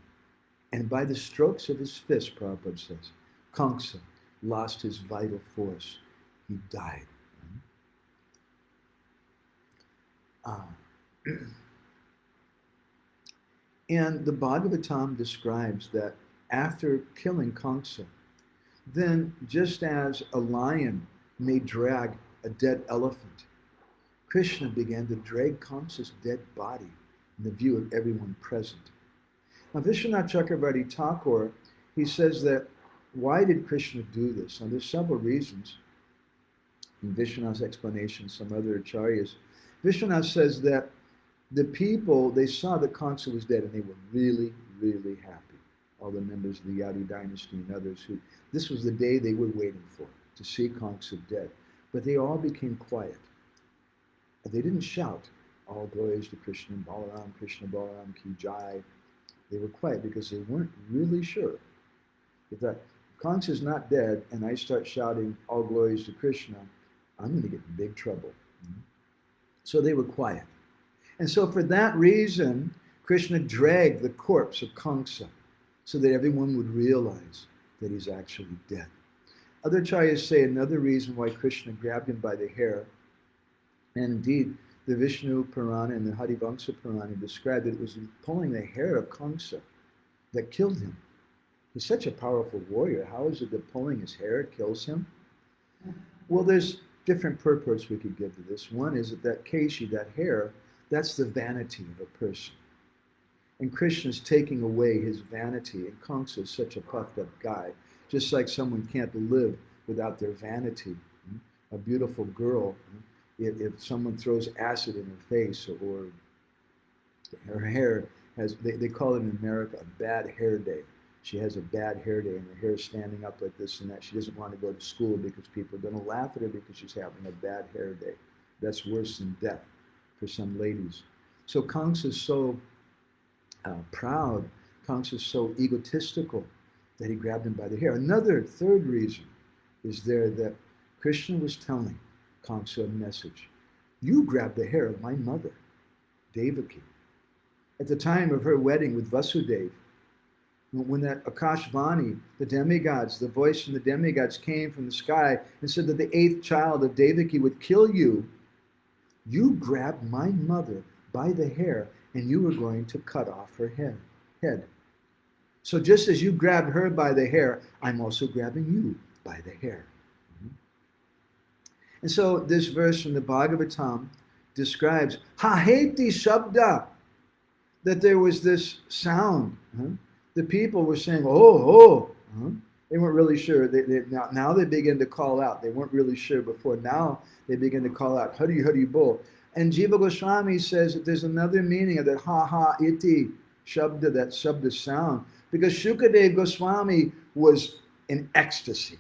And by the strokes of his fist, Prabhupada says, Kamsa lost his vital force. He died. And the Bhagavatam describes that after killing Kamsa, then just as a lion may drag a dead elephant, Krishna began to drag Kamsa's dead body in the view of everyone present. Now, Vishwanath Chakravarti Thakur, he says that, why did Krishna do this? Now, there's several reasons. In Vishwanath's explanation, some other acharyas, Vishwanath says that the people, they saw that Kamsa was dead and they were really, really happy. All the members of the Yadu dynasty and others who, this was the day they were waiting for, to see Kamsa dead. But they all became quiet. They didn't shout, all glories to Krishna Balaram, Ki Jai. They were quiet because they weren't really sure. If Kamsa is not dead and I start shouting, all glories to Krishna, I'm going to get in big trouble. So they were quiet. And so for that reason, Krishna dragged the corpse of Kamsa so that everyone would realize that he's actually dead. Other acharyas say another reason why Krishna grabbed him by the hair, and indeed the Vishnu Purana and the Hari Vamsa Purana described that it was pulling the hair of Kamsa that killed him. He's such a powerful warrior. How is it that pulling his hair kills him? Well, there's different purports we could give to this. One is that Keshi, that hair, that's the vanity of a person. And Krishna's taking away his vanity, and Kamsa is such a puffed up guy, just like someone can't live without their vanity. A beautiful girl, if someone throws acid in her face or her hair has, they call it in America a bad hair day. She has a bad hair day and her hair is standing up like this and that. She doesn't want to go to school because people are going to laugh at her because she's having a bad hair day. That's worse than death for some ladies. So Kamsa is so proud, Kamsa is so egotistical that he grabbed him by the hair. Another third reason is there that Krishna was telling Kamsa a message. You grabbed the hair of my mother, Devaki. At the time of her wedding with Vasudeva, When that Akashvani, the demigods, the voice from the demigods came from the sky and said that the 8th child of Devaki would kill you, you grabbed my mother by the hair and you were going to cut off her head. So just as you grabbed her by the hair, I'm also grabbing you by the hair. And so this verse from the Bhagavatam describes Haheti Shabda, that there was this sound. The people were saying, oh. They weren't really sure. Now they begin to call out. They weren't really sure before. Now they begin to call out, Hari Hari Bol. And Jiva Goswami says that there's another meaning of that iti Shabda, that Shabda sound. Because Shukadev Goswami was in ecstasy.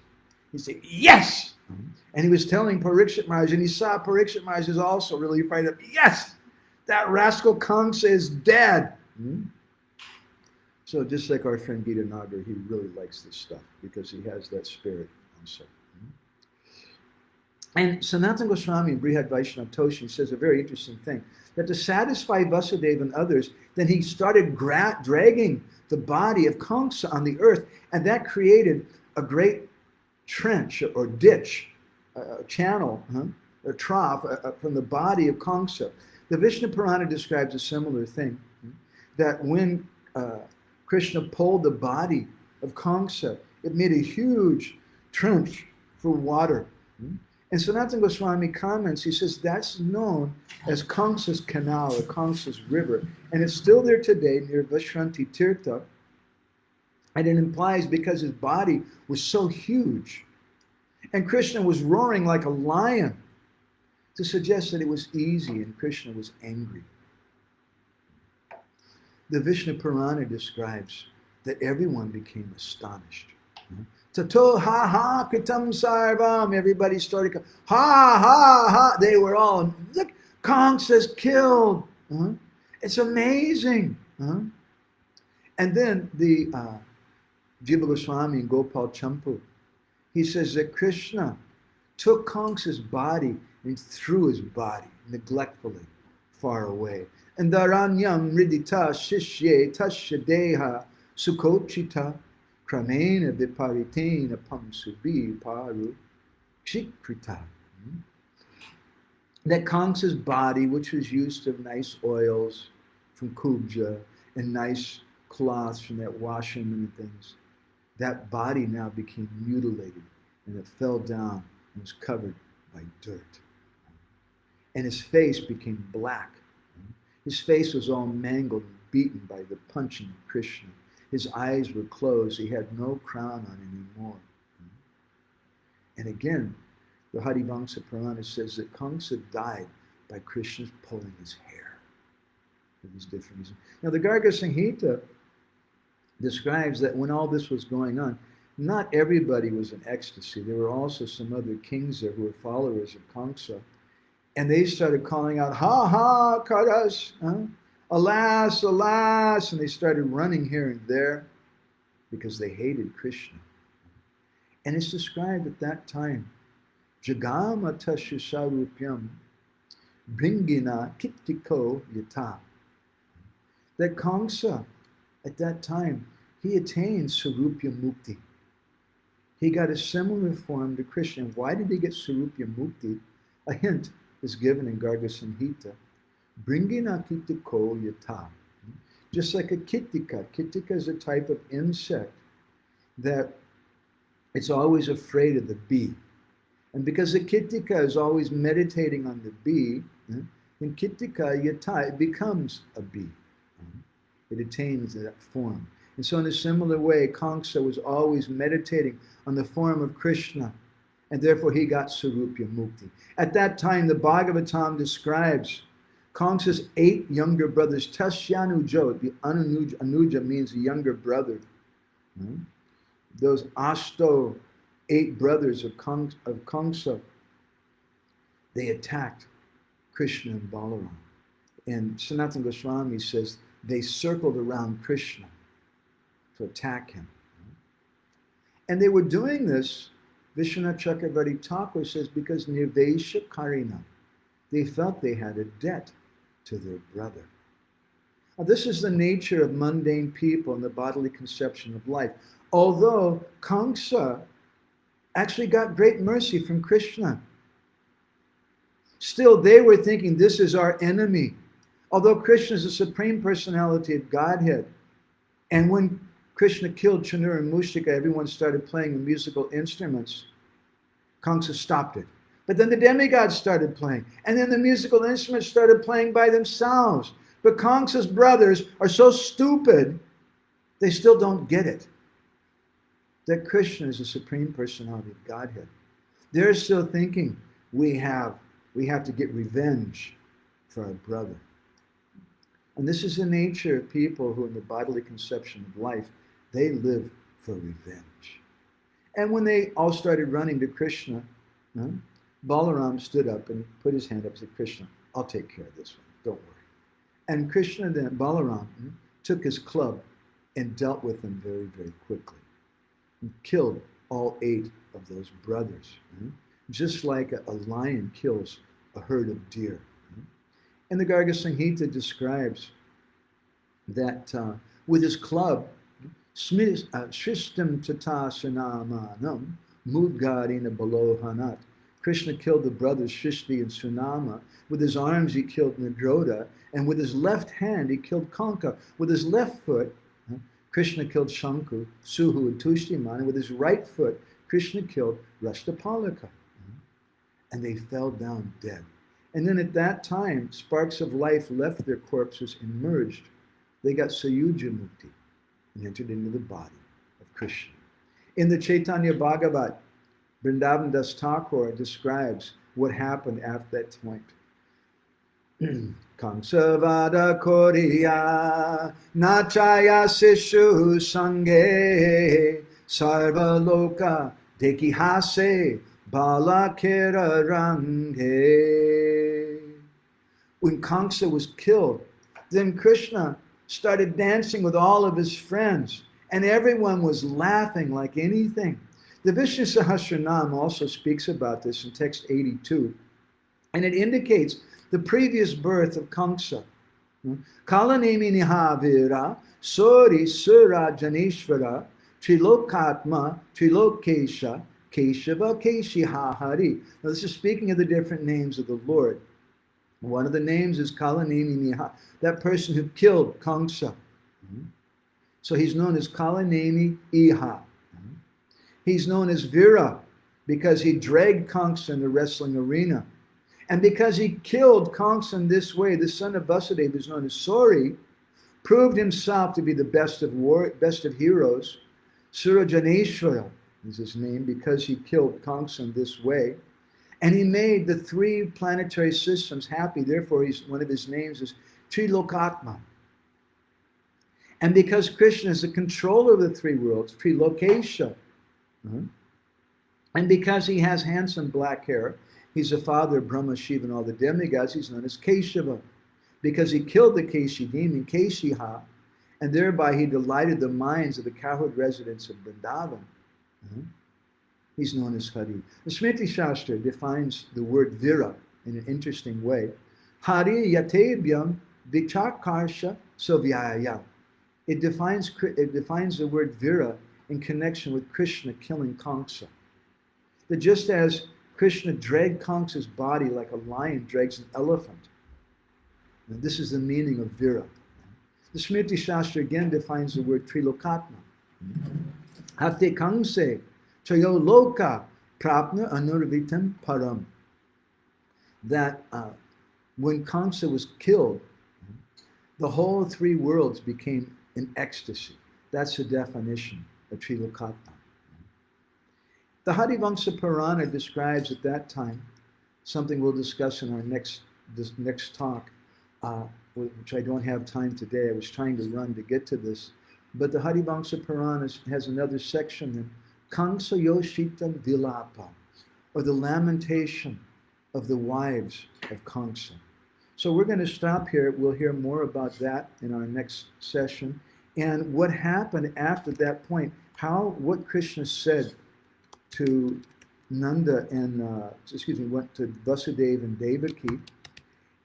He said, yes! And he was telling Parikshit Maharaj, and he saw Parikshit Maharaj is also really fired up. Yes! That rascal Kamsa is dead. So just like our friend Gita Nagar, he really likes this stuff because he has that spirit also. And Sanatana Goswami in Brihad Vaishnava Toshi says a very interesting thing, that to satisfy Vasudeva and others, then he started dragging the body of Kamsa on the earth, and that created a great trench or ditch, a channel, a trough from the body of Kamsa. The Vishnu Purana describes a similar thing, that when Krishna pulled the body of Kamsa, it made a huge trench for water. And Sanatana Goswami comments, he says, that's known as Kamsa's canal or Kamsa's river. And it's still there today near Vashranti Tirtha. And it implies because his body was so huge and Krishna was roaring like a lion to suggest that it was easy and Krishna was angry. The Vishnu Purana describes that everyone became astonished. Tato ha ha kritam sarvam. Everybody started, ha ha ha. They were all, look, Kamsa's killed. It's amazing. And then the Jiva Goswami and Gopal Campu, he says that Krishna took Kamsa's body and threw his body neglectfully far away. And Dharanyam Ridita Shishye Tashadeha Sukochita Kramena Viparitena Pamsubi Paru Chikrita. That Kamsa's body, which was used of nice oils from Kubja and nice cloths from that washing and things, that body now became mutilated and it fell down and was covered by dirt. And his face became black. His face was all mangled and beaten by the punching of Krishna. His eyes were closed. He had no crown on anymore. And again, the Hari Vamsa Purana says that Kamsa died by Krishna pulling his hair for these different reasons. Now, the Garga Samhita describes that when all this was going on, not everybody was in ecstasy. There were also some other kings there who were followers of Kamsa. And they started calling out, ha ha, Karas, alas, alas. And they started running here and there because they hated Krishna. And it's described at that time, Jagama Tashisharupyam Bringina Kittiko Yata. That Kamsa, at that time, he attained Sarupya Mukti. He got a similar form to Krishna. Why did he get Sarupya Mukti? A hint is given in Garga Samhita. Bringina Kittiko Yata. Just like a kittika. Kittika is a type of insect that it's always afraid of the bee. And because the kittika is always meditating on the bee, in kittika yata, it becomes a bee. It attains that form. And so in a similar way, Kamsa was always meditating on the form of Krishna, and therefore he got Sarupya Mukti. At that time, the Bhagavatam describes Kamsa's 8 younger brothers, Tasyanujo, the Anuja means the younger brother. Those Ashto, 8 brothers of Kamsa, they attacked Krishna and Balaram. And Sanatana Goswami says they circled around Krishna to attack him. And they were doing this, Vishwanath Chakravarti Thakur says, because Nirvesha Karina, they felt they had a debt to their brother. Now, this is the nature of mundane people and the bodily conception of life. Although Kamsa actually got great mercy from Krishna, still they were thinking this is our enemy. Although Krishna is the Supreme Personality of Godhead, and when Krishna killed Chanur and Mushika, everyone started playing the musical instruments. Kamsa stopped it. But then the demigods started playing, and then the musical instruments started playing by themselves. But Kamsa's brothers are so stupid, they still don't get it, that Krishna is the Supreme Personality of Godhead. They're still thinking we have to get revenge for our brother. And this is the nature of people who in the bodily conception of life, they live for revenge. And when they all started running to Krishna, Balaram stood up and put his hand up and said, Krishna, I'll take care of this one, don't worry. And Krishna then, Balaram, took his club and dealt with them very, very quickly. He killed all 8 of those brothers, just like a lion kills a herd of deer. And the Garga Samhita describes that with his club, Shristam Tata Sunamanam Mudgarina Balohanat. Krishna killed the brothers Shrishti and Sunama. With his arms he killed Nagrodha, and with his left hand he killed Kanka. With his left foot, Krishna killed Shanku, Suhu, and Tushtiman, and with his right foot, Krishna killed Rashtapalaka. And they fell down dead. And then at that time, sparks of life left their corpses and merged. They got Sayuja Mukti and entered into the body of Krishna. In the Chaitanya Bhagavat, Vrindavan Das Thakur describes what happened after that point. Kamsa vada koriya nachaya sishu sange sarva loka dekihase balakira range. When Kamsa was killed, then Krishna started dancing with all of his friends, and everyone was laughing like anything. The Vishnu Sahasranam also speaks about this in text 82, and it indicates the previous birth of Kamsa. Kalanemi Nihavira, Sori Sura Janeshvara, Trilokatma, Trilokesha, Keshava, Keshiha Hari. Now this is speaking of the different names of the Lord. One of the names is Kalanemi Niha, that person who killed Kamsa. So he's known as Kalanemi Iha. He's known as Vira because he dragged Kamsa in the wrestling arena. And because he killed Kamsa in this way, the son of Vasudeva, who's known as Sori, proved himself to be the best of heroes. Surajaneshwara is his name because he killed Kamsa in this way. And he made the 3 planetary systems happy. Therefore, one of his names is Trilokatma. And because Krishna is the controller of the 3 worlds, Trilokesha, and because he has handsome black hair, he's the father of Brahma, Shiva, and all the demigods, he's known as Keshava. Because he killed the Keshi demon, Keshiha, and thereby he delighted the minds of the cowherd residents of Vrindavan. He's known as Hari. The Smriti Shastra defines the word Vira in an interesting way. Hari yatebhyam vichakarsha sovyaya. It defines the word Vira in connection with Krishna killing Kamsa. That just as Krishna dragged Kamsa's body like a lion drags an elephant, and this is the meaning of Vira. The Smriti Shastra again defines the word Trilokatma. Hate Kamse Chayo Loka Prapna Anurvitam Param. That when Kamsa was killed, the whole 3 worlds became in ecstasy. That's the definition of Trilokatma. The Hari Vamsa Purana describes at that time something we'll discuss in our next talk, which I don't have time today. I was trying to run to get to this. But the Hari Vamsa Purana has another section in Kamsa Yoshitam Vilapa, or the lamentation of the wives of Kamsa. So we're going to stop here. We'll hear more about that in our next session. And what happened after that point, what Krishna said to Nanda and, went to Vasudeva and Devaki.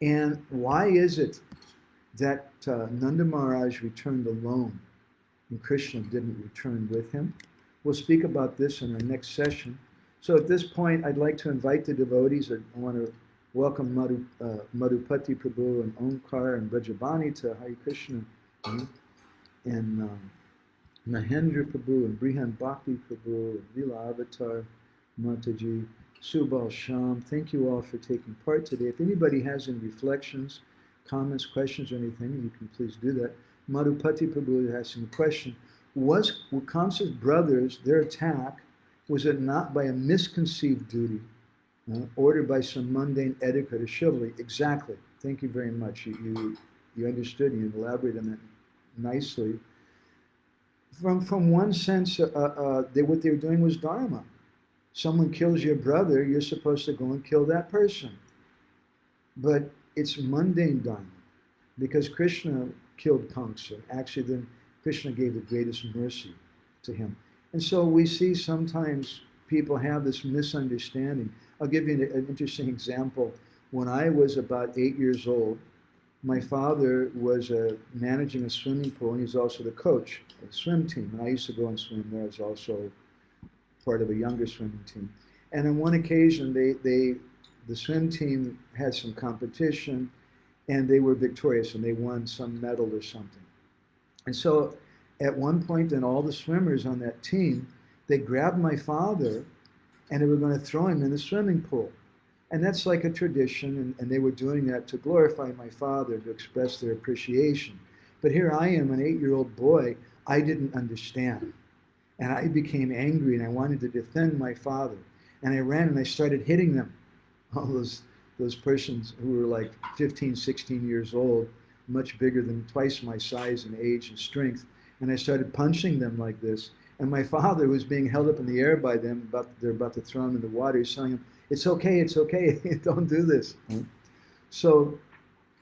And why is it that Nanda Maharaj returned alone and Krishna didn't return with him. We'll speak about this in our next session. So at this point, I'd like to invite the devotees. I want to welcome Madhupati Prabhu and Omkar and Brajabani to Hare Krishna, and Mahendra Prabhu and Brihan Bhakti Prabhu and Leela Avatar, Mataji, Subal Sham. Thank you all for taking part today. If anybody has any reflections, comments, questions, or anything, you can please do that. Madhupati Prabhu is asking a question. Were Kamsa's brothers, their attack, was it not by a misconceived duty, ordered by some mundane etiquette or chivalry? Exactly. Thank you very much. You understood, you elaborated on that nicely. From one sense, what they were doing was dharma. Someone kills your brother, you're supposed to go and kill that person. But it's mundane dharma, because Krishna killed Kamsa. Actually, then Krishna gave the greatest mercy to him. And so we see sometimes people have this misunderstanding. I'll give you an interesting example. When I was about 8 years old, my father was managing a swimming pool, and he's also the coach of the swim team. And I used to go and swim there. I was also part of a younger swimming team. And on one occasion, the swim team had some competition, and they were victorious, and they won some medal or something. And so at one point, then all the swimmers on that team, they grabbed my father, and they were going to throw him in the swimming pool. And that's like a tradition, and they were doing that to glorify my father, to express their appreciation. But here I am, an 8-year-old boy, I didn't understand. And I became angry, and I wanted to defend my father. And I ran, and I started hitting them, all those persons who were like 15, 16 years old, much bigger than twice my size and age and strength. And I started punching them like this. And my father was being held up in the air by them, they're about to throw him in the water. He's telling him, it's okay, don't do this. So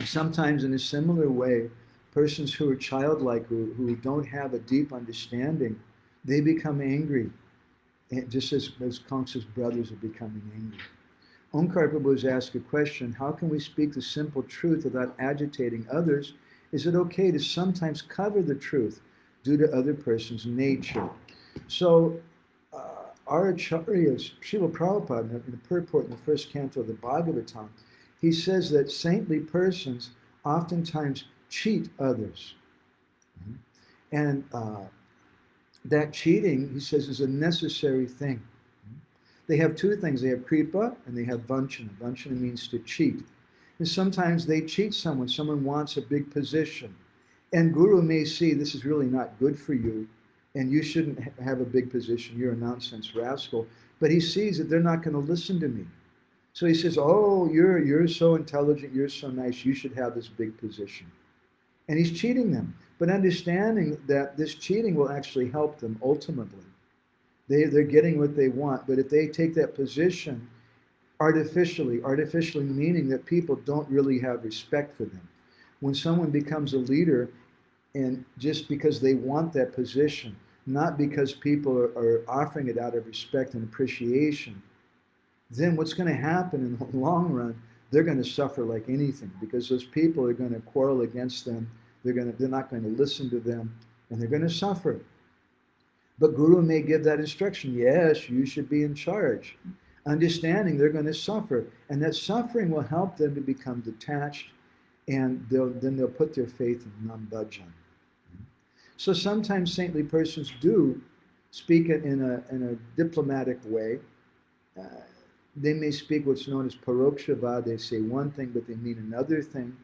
sometimes in a similar way, persons who are childlike, who don't have a deep understanding, they become angry, just as Kamsa's brothers are becoming angry. Omkar Prabhu has asked a question, how can we speak the simple truth without agitating others? Is it okay to sometimes cover the truth due to other person's nature? So our acaryas, Srila Prabhupada, in the purport in the first canto of the Bhagavatam, he says that saintly persons oftentimes cheat others. And that cheating, he says, is a necessary thing. They have two things. They have kripa and they have vanchana. Vanchana means to cheat. And sometimes they cheat someone. Someone wants a big position. And Guru may see this is really not good for you, and you shouldn't have a big position. You're a nonsense rascal. But he sees that they're not going to listen to me. So he says, oh, you're so intelligent, you're so nice, you should have this big position. And he's cheating them. But understanding that this cheating will actually help them ultimately. They're getting what they want, but if they take that position artificially meaning that people don't really have respect for them. When someone becomes a leader, and just because they want that position, not because people are offering it out of respect and appreciation, then what's going to happen in the long run, they're going to suffer like anything, because those people are going to quarrel against them, they're not going to listen to them, and they're going to suffer. But Guru may give that instruction, yes, you should be in charge. Understanding they're going to suffer, and that suffering will help them to become detached, and then they'll put their faith in Nam-bhajan. So sometimes saintly persons do speak it in a diplomatic way. They may speak what's known as parokshava. They say one thing, but they mean another thing.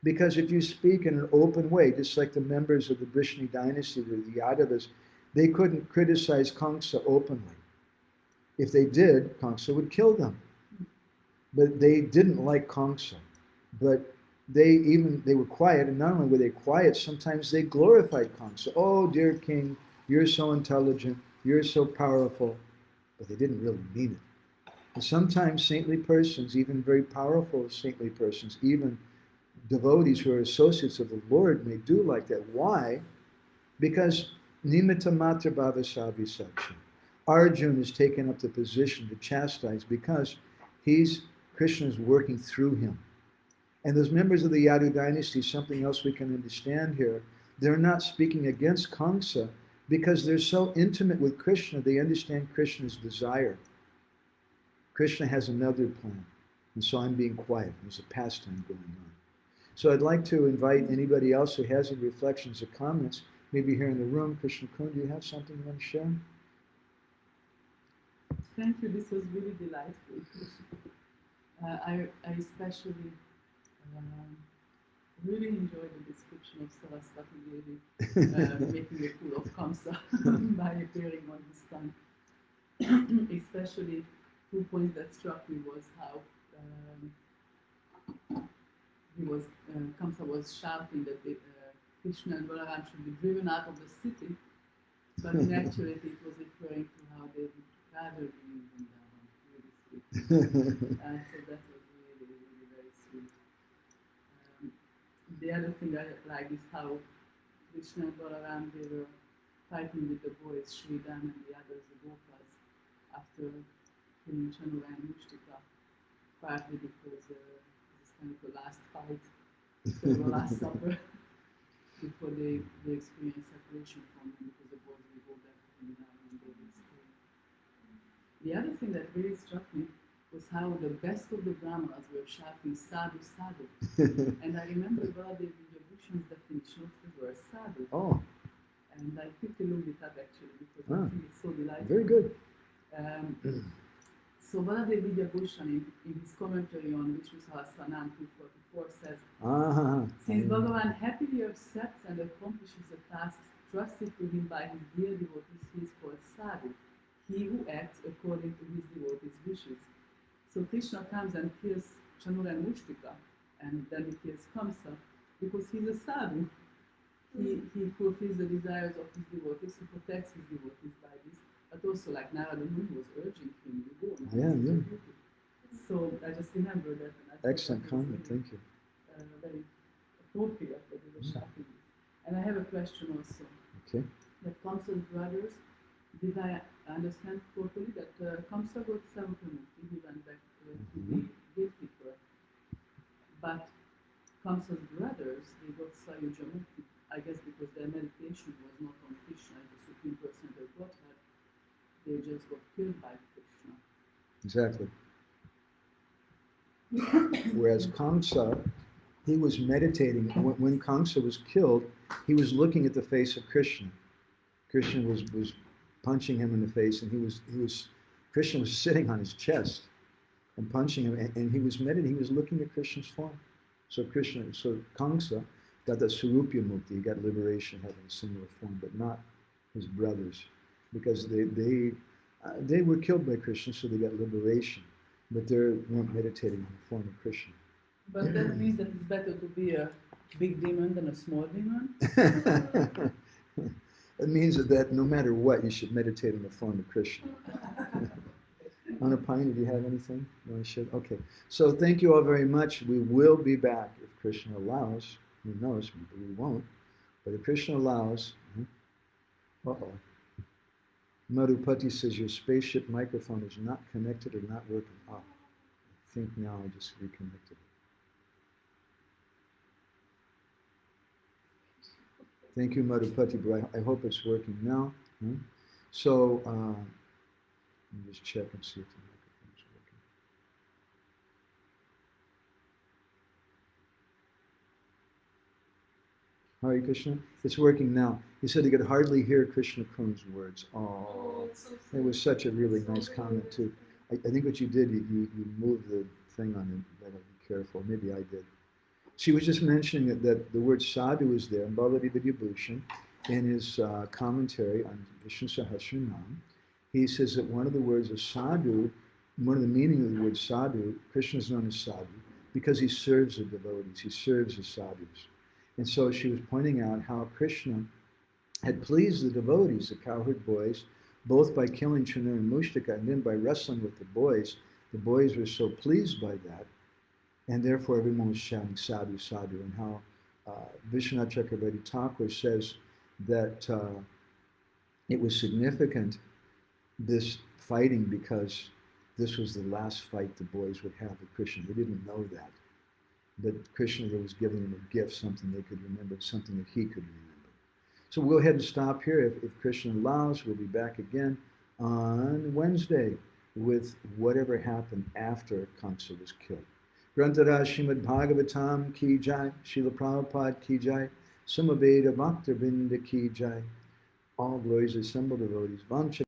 Because if you speak in an open way, just like the members of the Vrishni dynasty, the Yadavas, they couldn't criticize Kamsa openly. If they did, Kamsa would kill them. But they didn't like Kamsa. But they were quiet, and not only were they quiet, sometimes they glorified Kamsa. Oh, dear king, you're so intelligent, you're so powerful. But they didn't really mean it. And sometimes saintly persons, even very powerful saintly persons, even devotees who are associates of the Lord may do like that. Why? Because nimitta matra bhava savi sakshi. Arjuna has taken up the position to chastise because Krishna is working through him. And those members of the Yadu dynasty, something else we can understand here, they're not speaking against Kamsa because they're so intimate with Krishna, they understand Krishna's desire. Krishna has another plan. And so I'm being quiet. There's a pastime going on. So I'd like to invite anybody else who has any reflections or comments, maybe here in the room. Krishna Kun, do you have something you want to share? Thank you. This was really delightful. I especially really enjoyed the description of Saraswati Devi making a fool of Kamsa by appearing on his son. Especially 2 points that struck me was how Kamsa was shouting that Krishna and Balaram should be driven out of the city, but in actuality it was referring to how they would rather be in Vrindavan, really sweet. And so that was really, really very sweet. The other thing I like is how Krishna and Balaram, they were fighting with the boys, Srila and the others, the Gopals, after killing Chanura and Mushtika, partly because this is kind of the last fight, the last supper, before they experience separation from them, because the boys will go back to Vrindavan and they will stay. The other thing that really struck me was how the best of the Brahmanas were shouting sadhu, sadhu. And I remember Baladev Vijayabhushan's definition of the word sadhu. Oh. And I quickly looked it up actually because I think it's so delightful. Very good. So Baladev Vijayabhushan in his commentary on Vishnu Sahasranam 244 says, since Bhagavan happily accepts and accomplishes the tasks trusted to him by his dear devotees, he is called sadhu, he who acts according to his devotees' wishes. So Krishna comes and kills Chanura and Mushtika, and then he kills Kamsa, because he's a sadhu. He fulfills the desires of his devotees, he protects his devotees by this, but also like Narada Muni was urging him to go. Yeah. So I just remember that. And I excellent comment, thank you. Very appropriate that they were shouting this. And I have a question also. Okay. That Kamsa's brothers, did I understand totally that Kamsa got Savapamukti, he went back to the gatekeeper, but Kamsa's brothers, they got Sayujamukti, I guess because their meditation was not on Krishna as the Supreme Person of Godhead, they just got killed by Krishna. Exactly. Whereas Kamsa, he was meditating. When Kamsa was killed, he was looking at the face of Krishna. Krishna was punching him in the face, and Krishna was sitting on his chest and punching him, and he was meditating. He was looking at Krishna's form. So Kamsa got that Surupya Mukti, he got liberation having a similar form, but not his brothers, because they were killed by Krishna, so they got liberation, but they weren't meditating on the form of Krishna. But that means that it's better to be a big demon than a small demon? It means that no matter what, you should meditate on the form of Krishna. Anapayana, do you have anything you want to share? Okay. So thank you all very much. We will be back if Krishna allows. Who knows? Maybe we won't. But if Krishna allows, Madhupati says your spaceship microphone is not connected or not working. I think now I just reconnected it. Thank you, Madhupati, but I hope it's working now. So, let me just check and see if the microphone's working. Hare Krishna, it's working now. He said he could hardly hear Krishna Kun's words. Oh, it was such a really nice comment too. I think what you did, you moved the thing on it. Better be careful. Maybe I did. She was just mentioning that the word sadhu is there in Baladev Vidyabhushan in his commentary on Vishnu Sahasranam. He says that one of the words of sadhu, one of the meaning of the word sadhu, Krishna is known as sadhu because he serves the devotees, he serves the sadhus. And so she was pointing out how Krishna had pleased the devotees, the cowherd boys, both by killing Chanura and Mushtika and then by wrestling with the boys. The boys were so pleased by that, and therefore everyone was shouting sadhu, sadhu, and how Vishwanath Chakravarti Thakur says that it was significant, this fighting, because this was the last fight the boys would have with Krishna. They didn't know that. But Krishna was giving them a gift, something they could remember, something that he could remember. So we'll go ahead and stop here. If Krishna allows, we'll be back again on Wednesday with whatever happened after Kamsa was killed. Grantara Srimad Bhagavatam ki jai, Srila Prabhupada ki jai, Samaveda Bhakta Binda ki jai. All glories assembled devotees. Vancha